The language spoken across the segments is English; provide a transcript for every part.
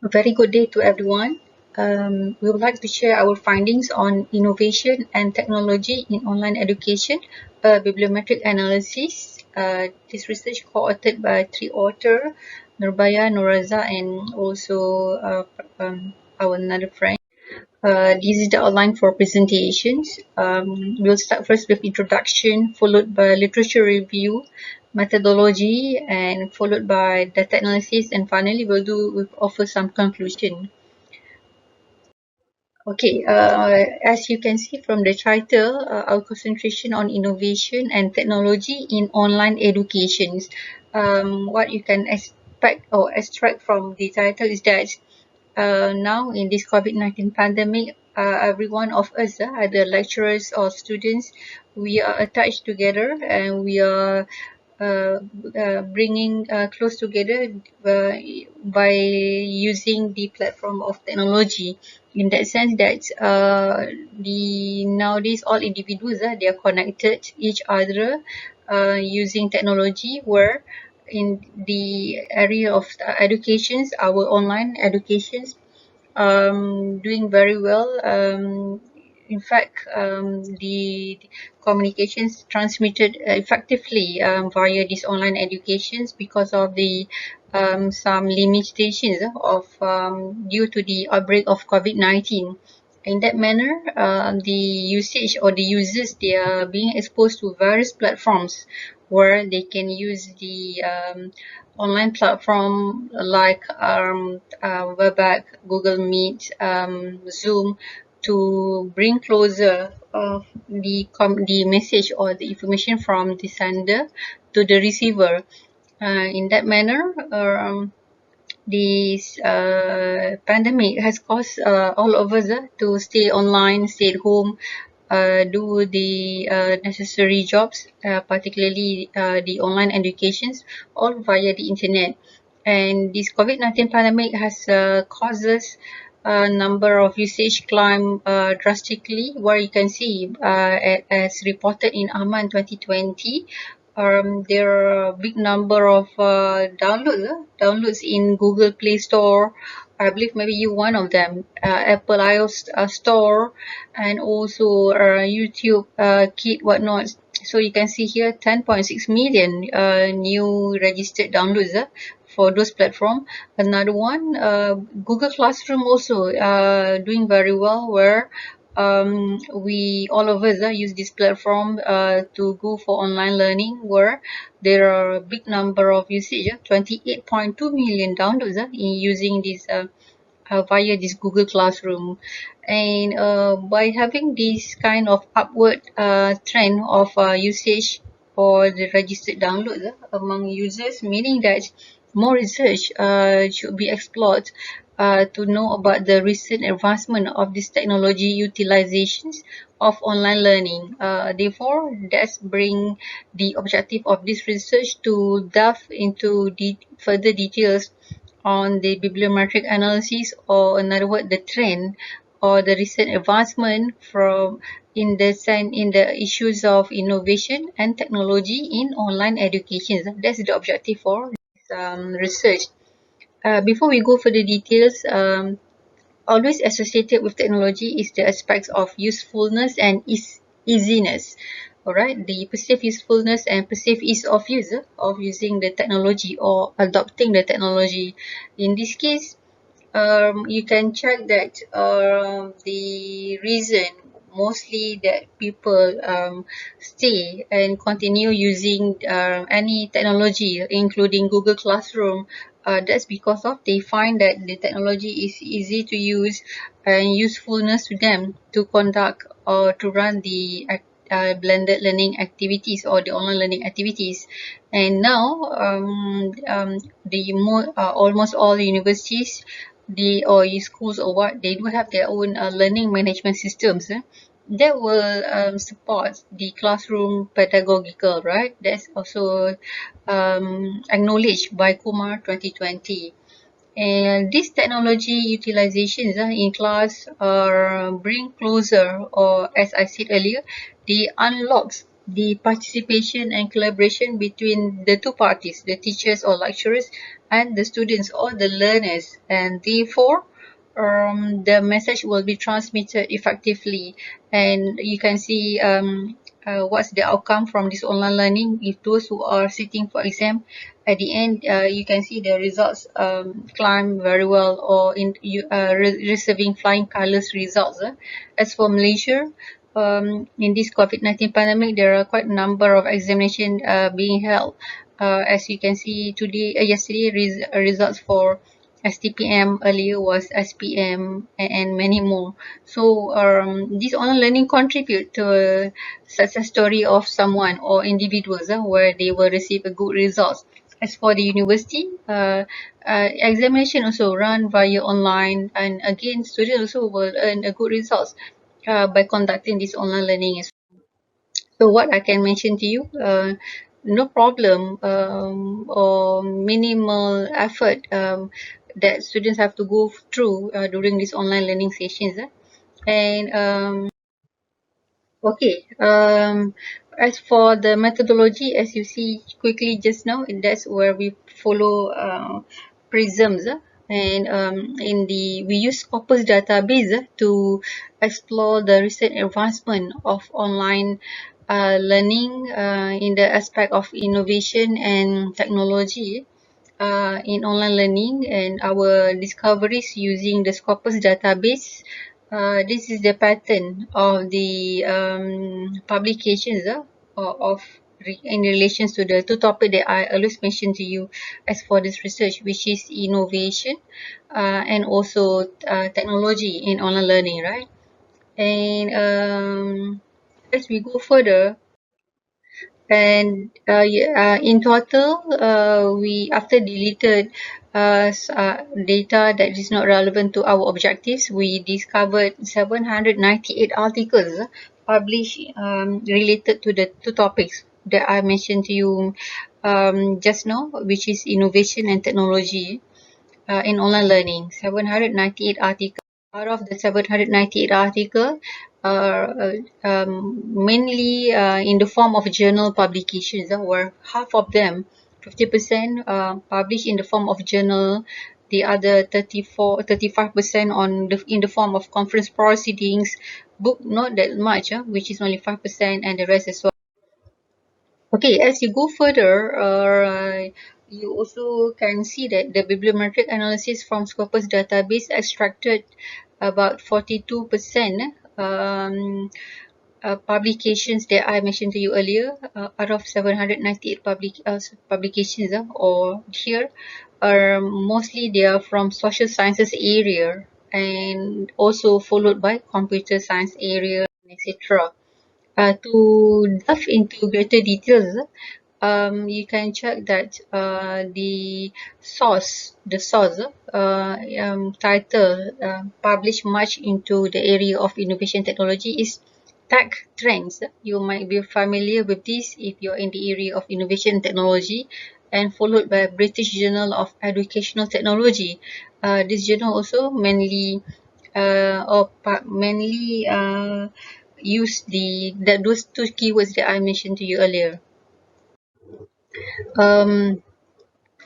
A very good day to everyone. We would like to share our findings on innovation and technology in online education, a bibliometric analysis. This research co-authored by three authors, Norbayah, Norazah, and also our another friend. This is the outline for presentations. We'll start first with introduction, followed by literature review, methodology, and followed by data analysis, and finally we'll offer some conclusion. Okay, as you can see from the title, our concentration on innovation and technology in online education. What you can expect or extract from the title is that now in this COVID-19 pandemic, every one of us, either lecturers or students, we are attached together and we are bringing close together by using the platform of technology. In that sense, that the nowadays all individuals they are connected each other using technology. Where in the area of educations, our online educations doing very well. In fact, the communications transmitted effectively via these online educations because of the some limitations of due to the outbreak of COVID-19. In that manner, the usage or the users they are being exposed to various platforms where they can use the online platform like Webex, Google Meet, Zoom to bring closer the message or the information from the sender to the receiver. In that manner, this pandemic has caused all of us to stay online, stay at home, do the necessary jobs, particularly the online educations, all via the internet. And this COVID-19 pandemic has causes a number of usage climb drastically, where you can see as reported in Ahman 2020, there are a big number of downloads in Google Play Store. I believe maybe you one of them, Apple iOS Store, and also YouTube Kit whatnot. So you can see here 10.6 million new registered downloads for those platforms. Another one, Google Classroom also doing very well, where we all of us use this platform to go for online learning, where there are a big number of usage, 28.2 million downloads in using this via this Google Classroom. And by having this kind of upward trend of usage for the registered downloads among users, meaning that more research should be explored to know about the recent advancement of this technology utilizations of online learning. Therefore, that's bring the objective of this research to delve into further details on the bibliometric analysis, or in other words, the trend or the recent advancement from in the issues of innovation and technology in online education. That's the objective for this research. Before we go for the details, always associated with technology is the aspects of usefulness and easiness. All right, the perceived usefulness and perceived ease of use of using the technology or adopting the technology. In this case, you can check that the reason mostly that people stay and continue using any technology, including Google Classroom, that's because of they find that the technology is easy to use and usefulness to them to conduct or to run the blended learning activities or the online learning activities. And now almost all universities or schools or what, they do have their own learning management systems that will support the classroom pedagogical, right? That's also acknowledged by Kumar 2020. And this technology utilizations in class bring closer, or as I said earlier, they unlocks the participation and collaboration between the two parties, the teachers or lecturers and the students or the learners, and therefore the message will be transmitted effectively. And you can see what's the outcome from this online learning. If those who are sitting for exam, at the end you can see the results climb very well, or receiving flying colors results. As for Malaysia, in this COVID-19 pandemic, there are quite a number of examinations being held. As you can see today, yesterday, results for STPM, earlier was SPM, and many more. So this online learning contribute to a success story of someone or individuals where they will receive a good results. As for the university, examination also run via online, and again, students also will earn a good results by conducting this online learning as well. So what I can mention to you, no problem or minimal effort that students have to go through during these online learning sessions. And okay, as for the methodology, as you see quickly just now, that's where we follow prisms. And in the we use Scopus database to explore the recent advancement of online learning in the aspect of innovation and technology in online learning, and our discoveries using the Scopus database. This is the pattern of the publications in relation to the two topics that I always mentioned to you as for this research, which is innovation and also technology in online learning, right? And as we go further, and in total, we after deleted data that is not relevant to our objectives, we discovered 798 articles published related to the two topics that I mentioned to you just now, which is innovation and technology in online learning. 798 articles. Out of the 798 articles, mainly in the form of journal publications, where half of them, 50%, published in the form of journal, the other 35% in the form of conference proceedings, book not that much, which is only 5%, and the rest as well. Okay, as you go further, you also can see that the bibliometric analysis from Scopus database extracted about 42% publications that I mentioned to you earlier, out of 798 publications, or here, are mostly they are from social sciences area, and also followed by computer science area, etc. To delve into greater details, you can check that the source title published much into the area of innovation technology is Tech Trends. You might be familiar with this if you're in the area of innovation technology, and followed by British Journal of Educational Technology. This journal also mainly use those two keywords that I mentioned to you earlier. Um,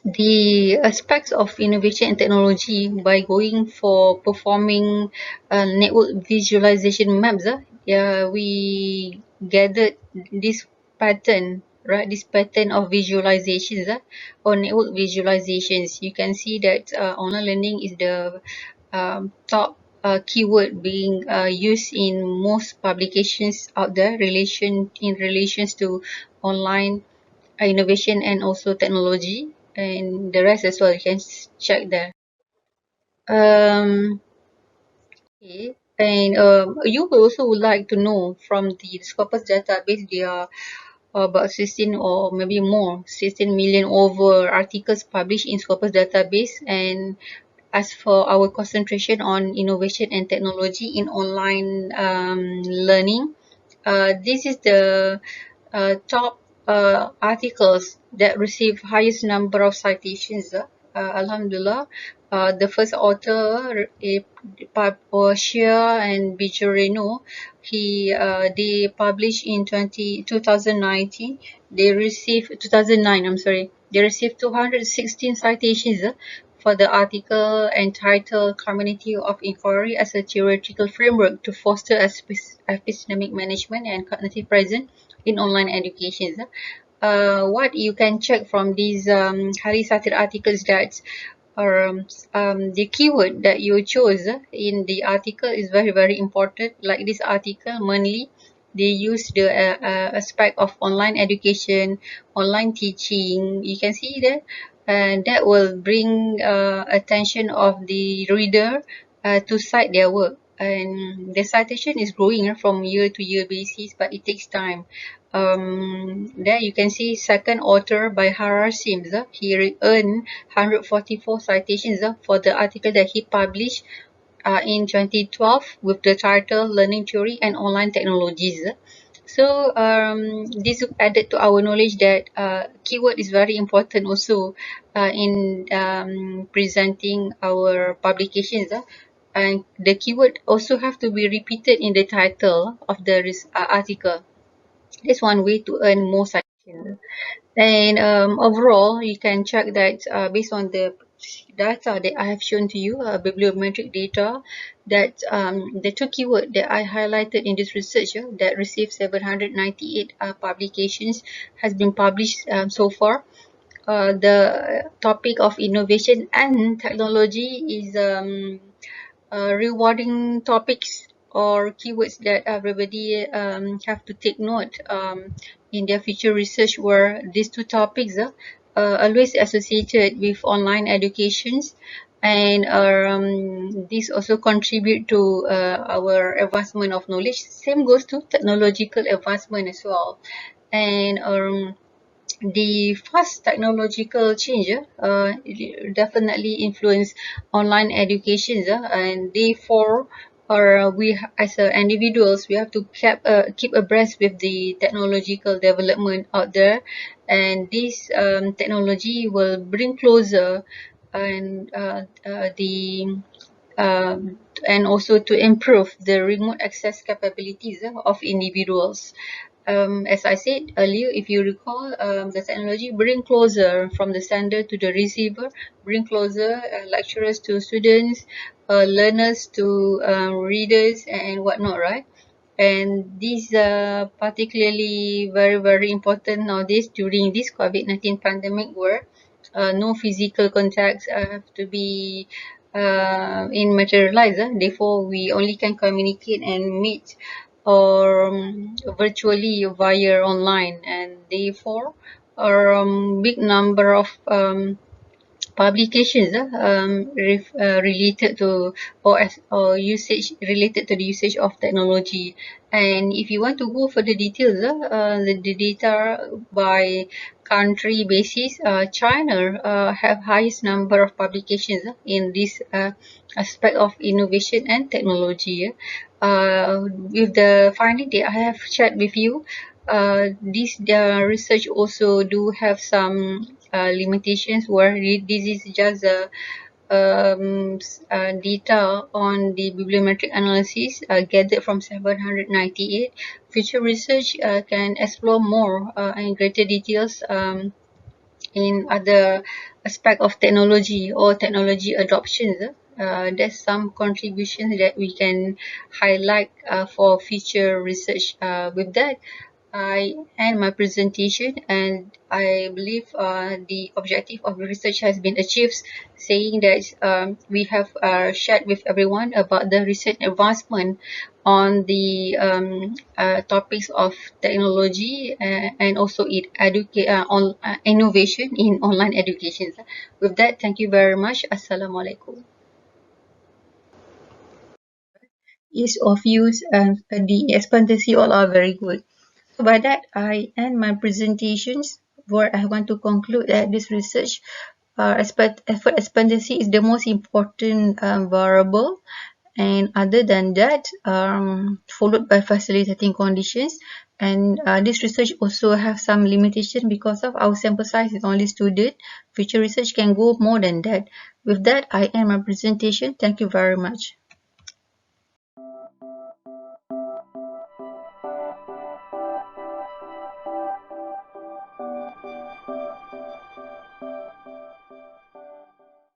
the aspects of innovation and technology by going for performing network visualization maps, yeah, we gathered this pattern, right? This pattern of visualizations or network visualizations. You can see that online learning is the top keyword being used in most publications out there in relations to online innovation and also technology, and the rest as well. You can check there. Okay. And you also would like to know from the Scopus database, there are about 16 or maybe more, 16 million over articles published in Scopus database. And as for our concentration on innovation and technology in online learning, this is the top articles that receive highest number of citations. Alhamdulillah, The first author, Shia and Bijoreno, they published in 2019. They received 2009. I'm sorry. They received 216 citations for the article entitled "Community of Inquiry as a Theoretical Framework to Foster Epistemic Management and Cognitive Presence in Online Education." What you can check from these highly cited articles that the keyword that you chose in the article is very, very important. Like this article, mainly they use the aspect of online education, online teaching. You can see that, and that will bring attention of the reader to cite their work. And the citation is growing from year to year basis, but it takes time. There you can see second author by Harar Sims. He earned 144 citations for the article that he published in 2012 with the title "Learning Theory and Online Technologies." So this added to our knowledge that keyword is very important also in presenting our publications. And the keyword also have to be repeated in the title of the article. That's one way to earn more citations. And overall, you can check that based on the data that I have shown to you, bibliometric data, that the two keywords that I highlighted in this research that received 798 publications has been published so far. The topic of innovation and technology is rewarding topics or keywords that everybody have to take note in their future research, where these two topics always associated with online educations, and this also contribute to our advancement of knowledge. Same goes to technological advancement as well. And the fast technological change it definitely influence online education, and therefore we as individuals, we have to keep abreast with the technological development out there, and this technology will bring closer and the and also to improve the remote access capabilities of individuals. As I said earlier, if you recall, the technology bring closer from the sender to the receiver, bring closer lecturers to students, learners to readers and whatnot, right? And these are particularly very, very important nowadays during this COVID-19 pandemic, where no physical contacts have to be in materialized. Therefore, we only can communicate and meet or virtually via online, and therefore, a big number of publications related to or usage related to the usage of technology. And if you want to go for the details, the data by country basis, China have highest number of publications in this aspect of innovation and technology. With the finding that I have shared with you, this research also do have some limitations, where this is just data on the bibliometric analysis gathered from 798. Future research can explore more and greater details in other aspect of technology or technology adoptions. There's some contributions that we can highlight for future research. With that, I end my presentation, and I believe the objective of the research has been achieved, saying that we have shared with everyone about the recent advancement on the topics of technology and also on innovation in online education. With that, thank you very much. Assalamualaikum. Each of you, the expenditure all are very good. So by that, I end my presentations, where I want to conclude that this research effort expectancy is the most important variable And other than that, followed by facilitating conditions. And this research also have some limitation because of our sample size is only student. Future research can go more than that. With that, I end my presentation. Thank you very much.